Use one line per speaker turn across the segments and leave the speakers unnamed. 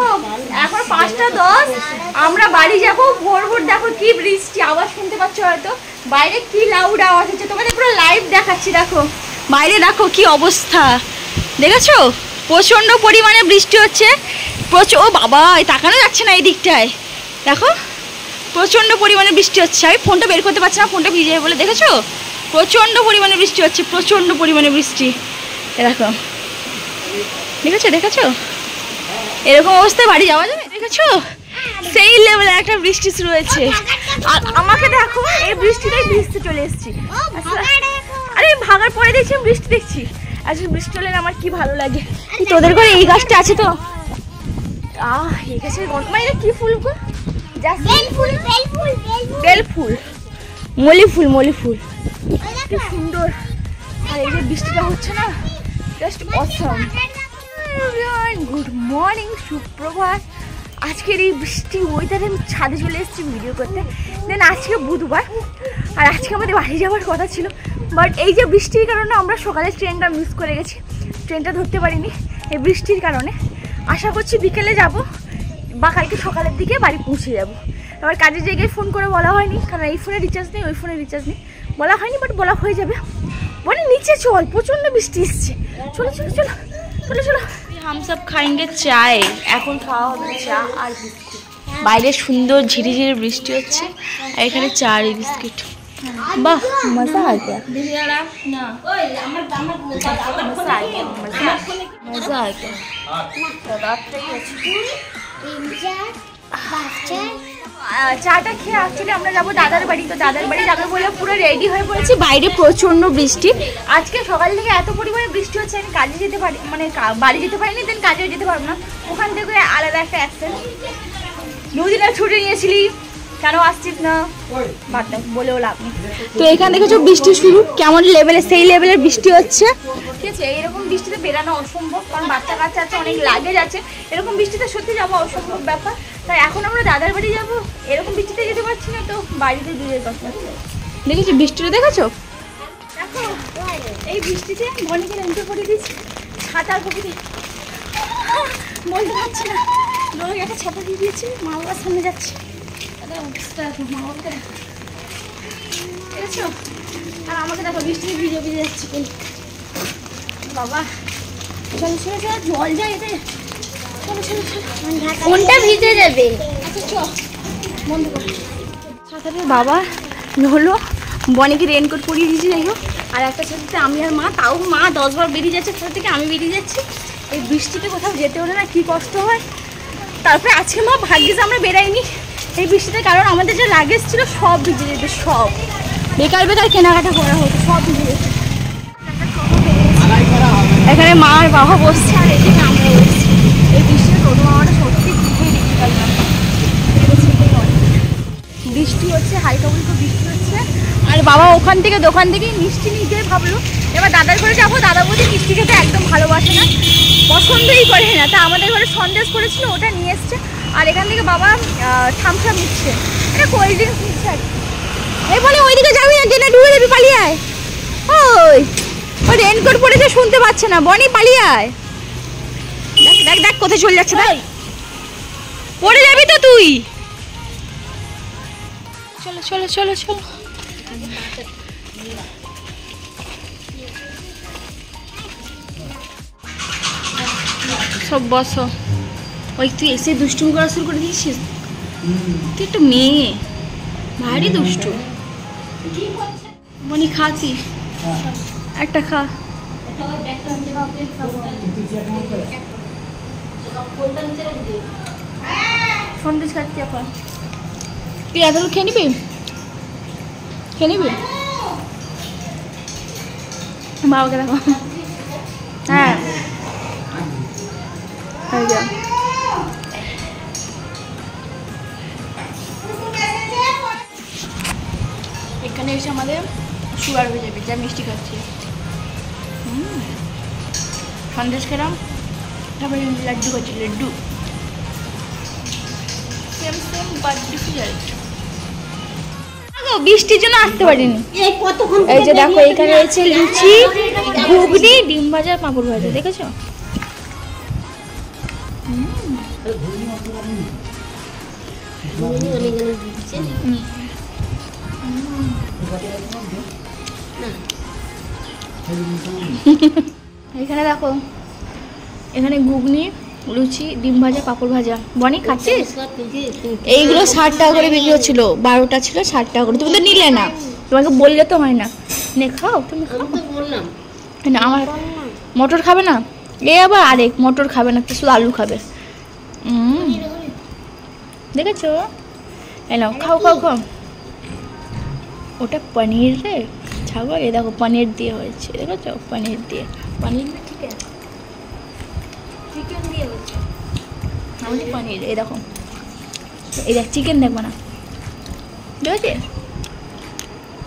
দেখো এখন 5:10 আমরা বাড়ি যাবো। ভোর ভোর দেখো কি বৃষ্টি, আওয়াজ শুনতে পাচ্ছ হয়তো, বাইরে কি লাউড আওয়াজ হচ্ছে, তোমাদের পুরো লাইভ দেখাচ্ছি। দেখো বাইরে দেখো কি অবস্থা, দেখেছো প্রচন্ড পরিমাণে বৃষ্টি হচ্ছে। ও বাবা, তাকানো যাচ্ছে না এই দিকটায়, দেখো প্রচন্ড পরিমাণে বৃষ্টি হচ্ছে। আমি ফোনটা বের করতে পারছি না, ফোনটা ভিজে বলে। দেখেছো প্রচন্ড পরিমাণে বৃষ্টি হচ্ছে, প্রচন্ড পরিমাণে বৃষ্টি। এরকম দেখেছো দেখেছো, এরকম অবস্থায় বাড়ি যাওয়া যাবে? দেখেছো সেই লেভেলে একটা বৃষ্টি শুরু হয়েছে। আর আমাকে দেখো এই বৃষ্টিটাই ভিজতে চলে এসেছি। আরে ভাগার পরে দেখছি বৃষ্টি দেখছি। আজকে বৃষ্টি হলে আমার কি ভালো লাগে। তোদের ঘরে এই গাছটা আছে তো? এই গাছের গন্ধ, এটা কি ফুল গো? বেল ফুল, মলি ফুল, মলি ফুল, কি সুন্দর। আর এই যে বৃষ্টিটা হচ্ছে না, জাস্ট অসম। গুড মর্নিং, সুপ্রভাত। আজকের এই বৃষ্টি ওয়েদারে আমি ছাদে চলে এসেছি ভিডিও করতে। দেন আজকে বুধবার, আর আজকে আমাদের বাড়ি যাওয়ার কথা ছিল, বাট এই যে বৃষ্টির কারণে আমরা সকালে ট্রেনটা মিস করে গেছি, ট্রেনটা ধরতে পারিনি এই বৃষ্টির কারণে। আশা করছি বিকেলে যাব বা কালকে সকালের দিকে বাড়ি পৌঁছে যাব। এবার কাজের জায়গায় ফোন করে বলা হয়নি, কারণ এই ফোনে রিচার্জ নেই, ওই ফোনে রিচার্জ নেই, বলা হয়নি, বাট বলা হয়ে যাবে। বলে নিচে চল, প্রচণ্ড বৃষ্টি এসছে, চলো চলো চলো চলো চলো। হাম সব খাएंगे চায়, এখন খাওয়া হবে চা আর বিস্কুট। বাইরে সুন্দর ঝিরিঝিরি বৃষ্টি হচ্ছে, আর এখানে চা আর বিস্কুট। বাহ মজা আ গয়া, মজা আ গয়া। চাটা খেয়ে অ্যাকচুয়ালি আমরা যাবো দাদার বাড়ি। তো দাদার বাড়ি যাবে বলে পুরো রেডি হয়ে পড়েছি। বাইরে প্রচণ্ড বৃষ্টি, আজকে সকাল থেকে এত পরিমাণে বৃষ্টি হচ্ছে আমি কাজে যেতে পারি, মানে বাড়ি যেতে পারিনি, দেন কাজেও যেতে পারবো না। ওখান থেকে আলাদা একটা অ্যাক্সেন্ট। দুদিনের ছুটি নিয়েছিলি, কেন আসছিস না বাদ বলেও লাভ নেই। তো এখান থেকে বৃষ্টি শুরু, কেমন লেভেলে, সেই লেভেলের বৃষ্টি হচ্ছে, ঠিক আছে। এইরকম বৃষ্টিতে বেরানো অসম্ভব, কারণ বাচ্চা কাচ্চা আছে, অনেক লাগেজ আছে। এরকম বৃষ্টিতে সত্যি যাওয়া অসম্ভব ব্যাপার। তাই এখন আমরা দাদার বাড়ি যাবো, এরকম বৃষ্টিতে যেতে পারছি না, তো বাড়িতে দূরের কথা। দেখেছো বৃষ্টিটা, দেখেছো দেখো এই বৃষ্টিতে বনিকে রেঞ্জে পড়ে দিয়েছি, ছাতার কপিতে বলতে পারছি না, লোক একটা ছাতা দিয়ে দিয়েছি, মা বাবার সামনে যাচ্ছে। আর আমাকে দেখো বৃষ্টিতে ভিজে ভিজে যাচ্ছে বাবা। চলো চলো চলো, জল যায় এতে, চলো চলো চলো, ফোনটা ভিজে যাবে। আচ্ছা চল বন্ধ কর ছাতাটা। বাবা হলো বনিকে রেনকোট পরিয়ে দিয়েছি, যাই হোক। আর একটা ছাতাতে আমি আর মা, তাও মা 10 বার বেরিয়ে যাচ্ছে ছাতা থেকে, আমি বেরিয়ে যাচ্ছি। এই বৃষ্টিতে কোথাও যেতে হলে না কি কষ্ট হয়। তারপরে আজকে মা ভাগ্যিস আমরা বেরাইনি এই বৃষ্টিতে, কারণ আমাদের যে লাগেজ ছিল সব ভিজে যেত, সব বেকার বেকার কেনাকাটা করা হতো, সব ভিজে যেত। এখানে মা আর বাবা বসছে, আর এদিকে আমরা বসছি। এই বৃষ্টিতে টোটো মামাটা সত্যি খুবই ডিফিকাল্ট। বৃষ্টি হচ্ছে, হালকা ফুলকা বৃষ্টি হচ্ছে, আর বাবা ওখান থেকে দোকান থেকেই মিষ্টি নিতে ভাবলো। এবার দাদার ঘরে যাবো, দাদা বলছে মিষ্টি খেতে একদম ভালোবাসে না, পছন্দই করে না। তা আমাদের ঘরে সন্দেশ করেছিল, ওটা নিয়ে এসছে। আর এখান থেকে বাবা থামসাম নিচ্ছে, এটা কোল্ড ড্রিঙ্কস নিচ্ছে আর কি। এই বলে ওইদিকে যাবি না, ট্রেনে ডুবে যাবি, পালিয়ে আয়। ওই রেনকোট পরেছে, শুনতে পাচ্ছে না, বনি পালিয়ে আয়। দেখ দেখ দেখ কোথায় চলে যাচ্ছে, দেখ পড়ে যাবি তো তুই। চলো চলো চলো চলো। সব বসো। ওই তুই এসে দুষ্টুমি করা শুরু করে দিয়েছিস, তুই একটা মেয়ে, ভারী দুষ্টু। বনি খাচ্ছি, একটা খা। সন্দেশ খাচ্ছি এখন। তুই এত খেয়ে নিবি, খেয়ে নিবি। বাবাকে দেখো, হ্যাঁ এখানে এসে আমাদের সুগার হয়ে যাবে, যা মিষ্টি খাচ্ছি। সন্দেশ খেলাম, তারপরে লাড্ডু খাচ্ছি, laddoo same same but different. বৃষ্টির জন্য আসতে পারিনি। এই যে দেখো এখানে রয়েছে লুচি, ঘুগনি, ডিম ভাজা, পাঁপড় ভাজা, দেখেছো? এখানে দেখো, এখানে ঘুগনি, লুচি, ডিম ভাজা, পাঁপড় ভাজা। বনি খাচ্ছিস? এইগুলো 60 টাকা করে বিক্রি হচ্ছিল, 12টা ছিল 60 টাকা করে। তুমি তো নিলে না, তোমাকে বললে তো হয় না। নে খাও, তুমি খাও। না আমার মটর খাবে না, এ আবার আরেক মটর খাবে না, শুধু আলু খাবে। দেখেছো? এলাও, খাও খাও খাও। ওটা পনির রে ছাগল, এ দেখো পনির দিয়ে হয়েছে, দেখেছো? পনির দিয়ে, পনির না ঠিক আছে, চিকেন দিয়ে হয়েছে। আমাদের পনির, এই দেখো, এই দেখ চিকেন দেখবো না, দেখেছিস?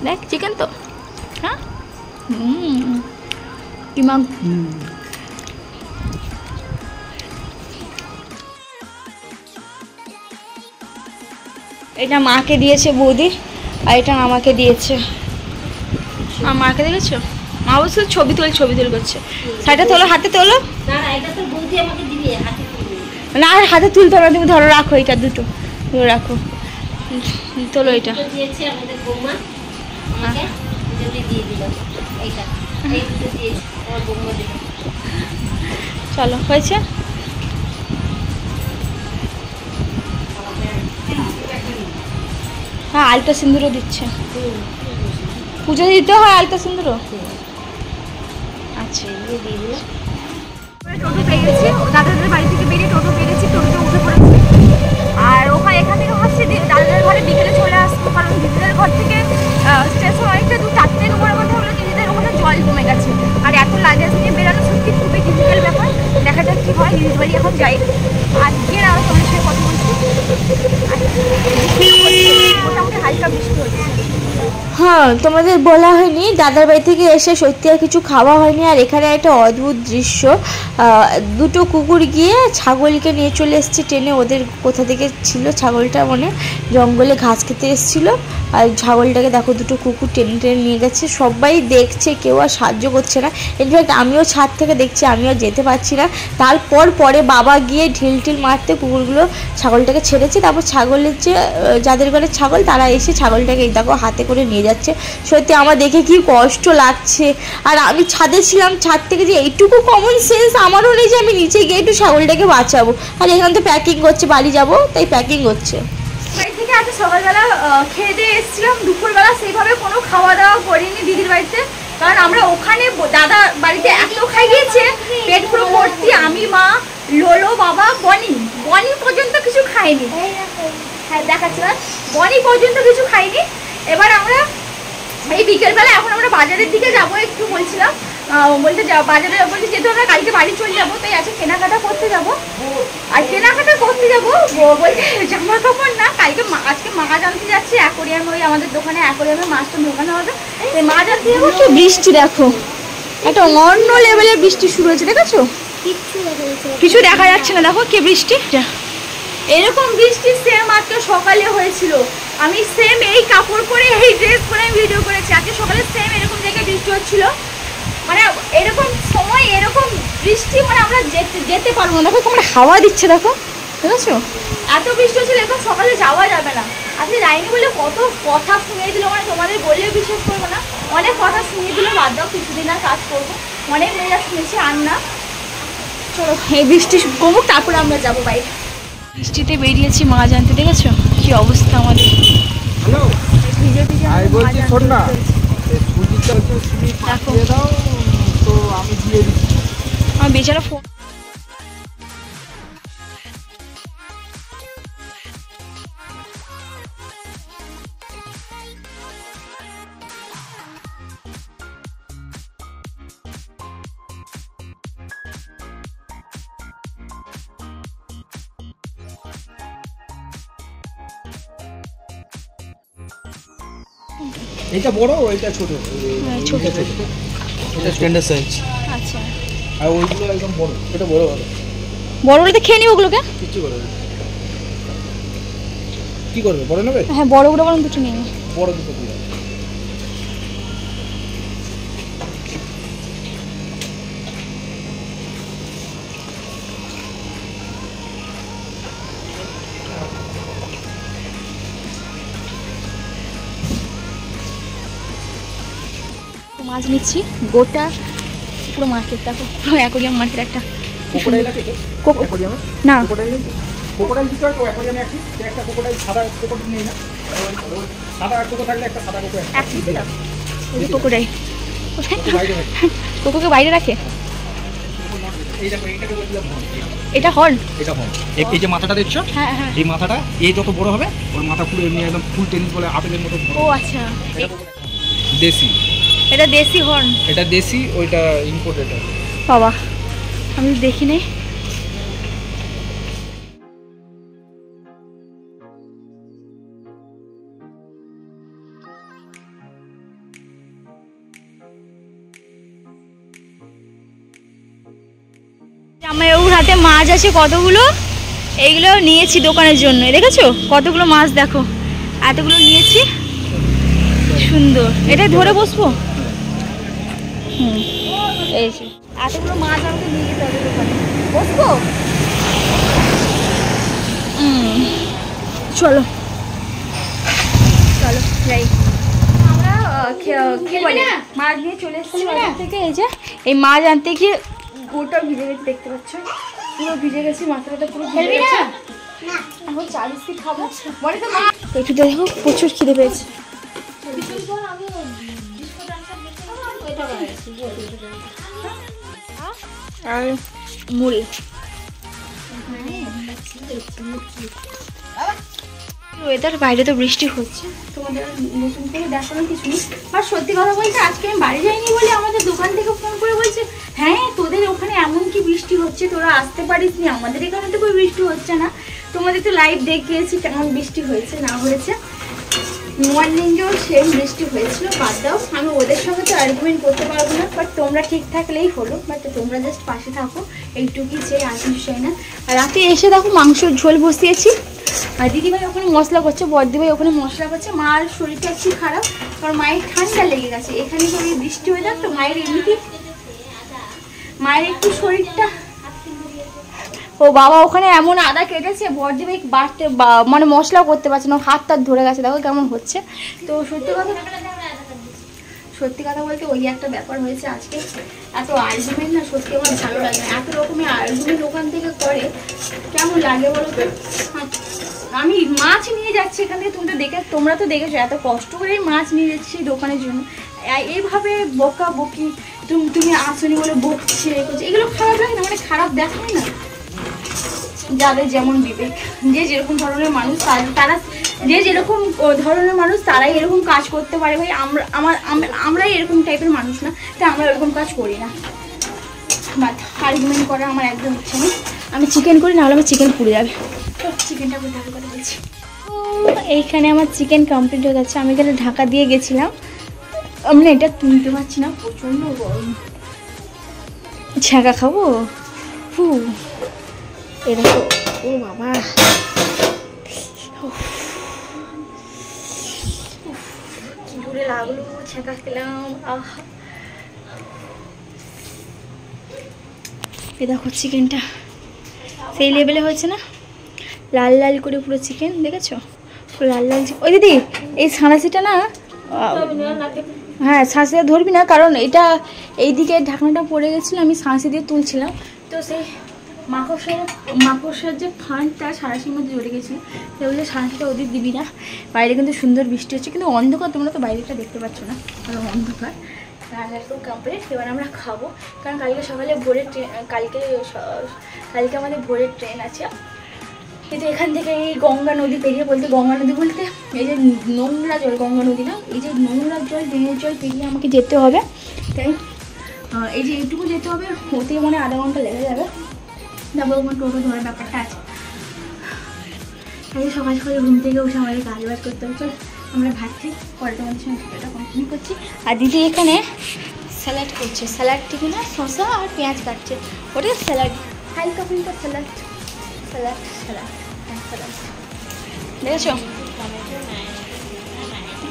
দেখ চিকেন তো, হ্যাঁ। কিমা এটা মাকে দিয়েছে বৌদি, আর এটা আমাকে দিয়েছে। আর মাকে দেখেছো? মা বলছে ছবি তুল করছে। সাইডটা তোলো, হাতে তোলো। না আর হাতে তুলতে হবে না, তুমি ধরো, রাখো এটা দুটো, রাখো, তোলো এটা। চলো, হয়েছে। হ্যাঁ, আলতা সিন্দুরও দিচ্ছে, পুজো দিতে হয় আলতা সিন্দুরও। আচ্ছা, টোটো পেয়ে গেছি, দাদাদের বাড়ি থেকে বেরিয়ে টোটো পেয়ে গেছি, টোটোতে উঠে পড়েছি। আর ওখানে এখান থেকে ভাবছি দাদাদের ঘরে বিকেলে চলে আসবো, কারণ দিদিদের ঘর থেকে স্টেশন অনেকটা 4টে নম্বরের মধ্যে হলো, দিদিদের ওখানে জল জমে গেছে। আর এত লাগেজ নিয়ে বেরোনো সত্যি খুবই ডিফিকাল্ট ব্যাপার। দেখা যাক কি হয়, দিদির বাড়ি এখন যাই। আর গিয়ে না তোমার সাথে কথা বলছি। মোটামুটি হালকা বৃষ্টি হচ্ছে। হ্যাঁ, তোমাদের বলা হয়নি, দাদার বাড়ি থেকে এসে সত্যি আর কিছু খাওয়া হয়নি। আর এখানে একটা অদ্ভুত দৃশ্য, দুটো কুকুর গিয়ে ছাগলকে নিয়ে চলে এসছে টেনে। ওদের কোথা থেকে ছিল ছাগলটা, মানে জঙ্গলে ঘাস খেতে এসেছিলো। আর ছাগলটাকে দেখো, দুটো কুকুর টেনে টেনে নিয়ে গেছে। সবাই দেখছে, কেউ আর সাহায্য করছে না। ইনফ্যাক্ট আমিও ছাদ থেকে দেখছি, আমিও যেতে পারছি না। তারপর পরে বাবা গিয়ে ঢিল মারতে কুকুরগুলো ছাগলটাকে ছেড়েছে। তারপর ছাগলের যাদের ঘরের ছাগল, তারা এসে ছাগলটাকে এই দেখো হাতে করে নিয়ে যাচ্ছে। সত্যি আমার দেখে কি কষ্ট লাগছে। আর আমি ছাদে ছিলাম, ছাদ থেকে যে এইটুকু কমন সেন্স আমারও নেই যে আমি নিচে গিয়ে একটু ছাগলটাকে বাঁচাবো। আর এখানে তো প্যাকিং করছে, বাড়ি যাবো তাই প্যাকিং হচ্ছে। বাড়ি থেকে আজ সকালবেলা খেয়ে দিয়ে এসেছিলাম, দুপুরবেলা সেইভাবে কোনো খাওয়া দাওয়া করিনি দিদির বাড়িতে, কারণ আমরা ওখানে দাদা বাড়িতে এত খাই গিয়েছে, পেট পুরো ভর্তি। আমি, মা, লোলো, বাবা, বনি পর্যন্ত কিছু খাইনি। হ্যাঁ দেখাচ্ছি না, বনি পর্যন্ত কিছু খাইনি। এবার আমরা এই বিকেলবেলা এখন আমরা বাজারের দিকে যাবো, একটু বলছিলাম বলতে বাজারে বলছি, যেহেতু আমরা কালকে বাড়ি চলে যাবো, তাই আছে কেনাকাটা করতে যাবো। আর কেনাকাটা করতে যাবো বলতে জামা কাপড় না, আজকে মাছ আনতে যাচ্ছি অ্যাকোরিয়ামে, ওই আমাদের দোকানে অ্যাকোরিয়ামে মাছটা ঢোকানো হবে, এই মাছ আনতে যাবো। কি বৃষ্টি দেখো, একটা অন্য লেভেলের বৃষ্টি শুরু হয়েছে, দেখেছো? কিছু দেখা যাচ্ছে না, দেখো কি বৃষ্টি। এরকম বৃষ্টি সেম মাত্র সকালে হয়েছিল। আমি সেম এই কাপড় পরে, এই ড্রেস পরে আমি ভিডিও করেছি। আজকে সকালে সেম এরকম জায়গায় বৃষ্টি হচ্ছিল, মানে এরকম সময় এরকম বৃষ্টি, মানে আমরা যেতে পারবো না। দেখো তোমরা হাওয়া দিচ্ছে, দেখো দেখেছো? এত বৃষ্টি হচ্ছিল, এখন সকালে যাওয়া যাবে না। আজকে যাইনি বলে কত কথা শুনিয়ে দিল, মানে তোমাদের বললেও বিশ্বাস করবো না, অনেক কথা শুনিয়ে দিল। বাদ দাও, কিছুদিন আর কাজ করবো, অনেক মেয়েরা শুনেছি, আর না। চলো এই বৃষ্টি কমুক, তারপরে আমরা যাবো বাইরে। বৃষ্টিতে বেরিয়েছি মাছ আনতে, দেখেছো কি অবস্থা আমাদের। আমার বেচারা ফোন,
এটা বড়, ওইটা ছোট।
ছোট
এটা স্ট্যান্ডার্ড সাইজ।
আচ্ছা,
আর ওইগুলো একদম বড়। এটা বড়
বড়গুলোতে খেয়ে নিব, ওগুলোকে
কিছু করবে না। কি করবে, বড় নেবে?
হ্যাঁ বড়গুলো বরং দুটো নিয়ে,
বড় দুটো দিয়ে।
মাছ নিচ্ছি গোটা পুরো মার্কেট, দেখো পুরো অ্যাকোরিয়াম মার্কেট একটা।
কোকোডাইল আছে তো?
কোকো
অ্যাকোরিয়ামে?
না
কোকোডাইল নেই তো? কোকোডাইল দিতে হয় তো অ্যাকোরিয়ামে একটি, একটা কোকোডাইল সাদা কোকোডাইল নেই না? সাদা কোকো থাকলে একটা সাদা কোকো
এক দিতে দাও। এই যে কোকোডাইল,
বাইরে রাখি।
কোকোকে বাইরে রাখে।
এই দেখো এইটাকে বলছিলাম হর্ন।
এটা হর্ন?
এটা হর্ন। এই যে মাথাটা দেখছো?
হ্যাঁ হ্যাঁ।
এই মাথাটা এই যত বড় হবে ওর মাথা পুরো এমনি একদম ফুল টেনিস বলে আপেলের মতো বড়।
ও আচ্ছা,
দেশি।
এটা দেশি হর্ন?
এটা দেশি, ওইটা ইম্পোর্টেড আছে।
বাবা আমি দেখি নাই। জামাইবাবুর হাতে মাছ আছে কতগুলো, এইগুলো নিয়েছি দোকানের জন্য, দেখেছো কতগুলো মাছ, দেখো এতগুলো নিয়েছি, সুন্দর। এটাই ধরে বসবো। এই যে এতগুলো মাছ আমাকে নিয়ে যেতে হবে দোকানে, বসবো। চলো চলো যাই। আমরা কি বলে মাছ নিয়ে চলে এসেছি বাজার থেকে। এই যে এই মাছ আনতে গিয়ে গোটা ভিজে গেছে, দেখতে পাচ্ছ পুরো ভিজে গেছি, মাথাটা পুরো ভিজে গেছে। এখন চা বিস্কিট খাবো। একটু দেখো প্রচুর খিদে পেয়েছে। আর মুড়ি। ওয়েদার বাইরে তো বৃষ্টি হচ্ছে, তোমাদের নতুন করে দেখানোর কিছু নেই। আর সত্যি কথা বলতে আজকে আমি বাড়ি যাইনি বলে আমাদের দোকান থেকে ফোন করে বলছে, হ্যাঁ তোদের ওখানে এমন কি বৃষ্টি হচ্ছে, তোরা আসতে পারিস নি, আমাদের এখানে তো কোনো বৃষ্টি হচ্ছে না। তোমাদের তো লাইভ দেখিয়েছি কেমন বৃষ্টি হয়েছে না হয়েছে। মর্নিংয়েও সেম বৃষ্টি হয়েছিল, বাদ দাও, আমি ওদের সঙ্গে তো আর্গুমেন্ট করতে পারবো না। বাট তোমরা ঠিক থাকলেই হলো, বাট তোমরা জাস্ট পাশে থাকো, এইটুকুই চেয়ে আর কিছু চাই না। আর রাতে এসে দেখো মাংসর ঝোল বসিয়েছি, আর দিদিভাই ওখানে মশলা করছে, বড়দিভাই ওখানে মশলা করছে। মার শরীরটা একটু খারাপ, কারণ মায়ের ঠান্ডা লেগে গেছে। এখানে তো এই বৃষ্টি হয়ে যাক তো মায়ের এমনিতে মায়ের একটু শরীরটা। ও বাবা ওখানে এমন আদা কেটেছে, বড়দিভাই বাড়তে মানে মশলা করতে পারছে না, হাত টাত ধরে গেছে, দেখো কেমন হচ্ছে। তো সত্যি কথা বলতে ওই একটা ব্যাপার হয়েছে আজকে। এত আর্গুমেন্ট না সত্যি আমার ভালো লাগে না, এত রকমের আর্গুমেন্ট ওখান থেকে করে কেমন লাগে বলো তো। আমি মাছ নিয়ে যাচ্ছি এখান থেকে, তোমরা তো দেখেছো এত কষ্ট করে মাছ নিয়ে যাচ্ছি দোকানের জন্য, এইভাবে বকা বকি তুমি আসনি বলে বকছে, এগুলো খারাপ লাগে না, মানে খারাপ দেখায় না। যাদের যেমন বিবেক, যে যেরকম ধরনের মানুষ তারা যে যেরকম ধরনের মানুষ তারাই এরকম কাজ করতে পারে। ভাই আমরাই এরকম টাইপের মানুষ না, তাই আমরা এরকম কাজ করি না। বাট আর্গুমেন্ট করা আমার একদম ইচ্ছে নেই। আমি চিকেন করি, নাহলে আমার চিকেন পুড়ে যাবে। চিকেনটা করে ঢাকা করে বলছি। এইখানে আমার চিকেন কমপ্লিট হয়ে যাচ্ছে। আমি এখানে ঢাকা দিয়ে গেছিলাম, আমি না এটা তুলতে পারছি না, প্রচণ্ড গরম। ছ্যাঁকা খাবো এরকম। ও বাবা কি জোরে লাগলো, ছ্যাঁকা খেলাম। এ দেখো চিকেনটা সেই লেভেলে হয়েছে না, লাল লাল করে পুরো চিকেন, দেখেছো পুরো লাল লাল। ওই দিদি এই ছানাচিটা না, হ্যাঁ ছাঁচি ধরবি না, কারণ এটা এইদিকে ঢাকনাটা পড়ে গেছিলো, আমি ছাঁচি দিয়ে তুলছিলাম, তো সেই মাকড়সার যে ফানটা সাঁড়াশির মধ্যে জড়ে গেছিলো, সেগুলো সাঁড়াশিটা ওদের দিবি না। বাইরে কিন্তু সুন্দর বৃষ্টি হচ্ছে, কিন্তু অন্ধকার, তোমরা তো বাইরেটা দেখতে পাচ্ছ না, কারণ অন্ধকার। রান্নার খুব কমপ্লিট, এবার আমরা খাবো, কারণ কালকে সকালে ভোরের ট্রেন, কালকে আমাদের ভোরের ট্রেন আছে। কিন্তু এখান থেকে এই গঙ্গা নদী পেরিয়ে, গঙ্গা নদী বলতে এই যে নোংরা জল, গঙ্গা নদী না, এই যে নোংরা জল, ড্রেনের জল পেরিয়ে আমাকে যেতে হবে। তাই এই যে এইটুকু যেতে হবে, ওতে মানে আধা ঘন্টা লেগে যাবে, তারপর ওখানে টোটো ধরার ব্যাপারটা আছে। তাই সকাল সকালে ঘুম থেকে উঠে আমাদের কাজ বাজ করতে হবে। চল আমরা ভাত খাই, পরে তোমাদের সঙ্গে ভিডিওটা কন্টিনিউ করছি। আর দিদি এখানে স্যালাড করছে, স্যালাড থেকে না শসা আর পেঁয়াজ কাটছে, ওটা স্যালাড, হালকা ফুলকা স্যালাড স্যালাড স্যালাড স্যালাড, দেখেছো?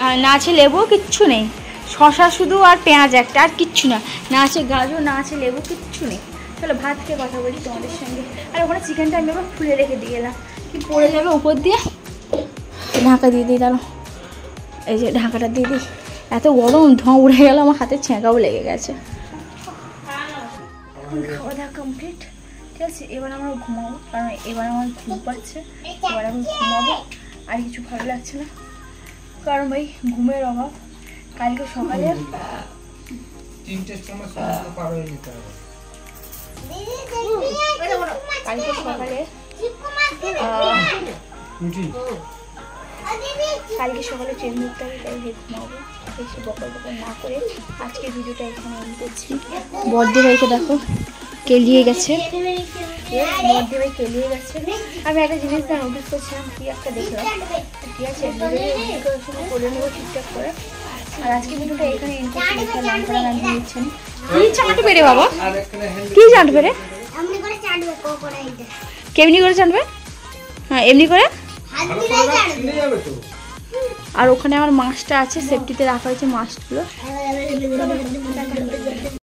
আর না আছে লেবু, কিচ্ছু নেই, শসা শুধু আর পেঁয়াজ একটা, আর কিচ্ছু না, না আছে গাজর, না আছে লেবু, কিচ্ছু নেই। চলো ভাত খেয়ে কথা বলি তোমাদের সঙ্গে। আর ওখানে চিকেনটা আমি আবার খুলে রেখে দিয়ে এলাম, কি পড়ে যাবে উপর দিয়ে, ঢাকা দিয়ে দিই, দাঁড়ো এই যে ঢাকাটা দিয়ে দিই, এত গরম, ধোঁয়া উড়ে গেল, আমার হাতে ছ্যাঁকাও লেগে গেছে। খাওয়া দাওয়া কমপ্লিট, ঠিক আছে। এবার আমরা ঘুমাবো, কারণ এবার আমার ঘুম পাচ্ছে। এবার আমি ঘুমাবো, আর কিছু ভালো লাগছে না, কারণ ভাই ঘুমের অভাব। কালকে সকালে কালকে সকালে ট্রেন ধরতে হবে, তাই ঘুমাবো। বেশি বকর বকর না করে আজকে ভিডিওটা এখানে এন্ড করছি। বর্দি ভাইকে দেখো কেলিয়ে গেছে, বর্দি ভাই কেলিয়ে গেছে। আমি একটা জিনিস নোটিস করছিলাম, কি একটা দেখলাম, ঠিক আছে, করে নেবো ঠিকঠাক করে। আর আজকে ভিডিওটা এখানে এন্ড করছি। নাম করা গান দিয়েছেন, কি চাটবে রে বাবা, কি চাটবে রে, কেমনি করে চাটবে? হ্যাঁ এমনি করে। আর ওখানে আমার মাছটা আছে, সেফটিতে রাখা হয়েছে মাছগুলো।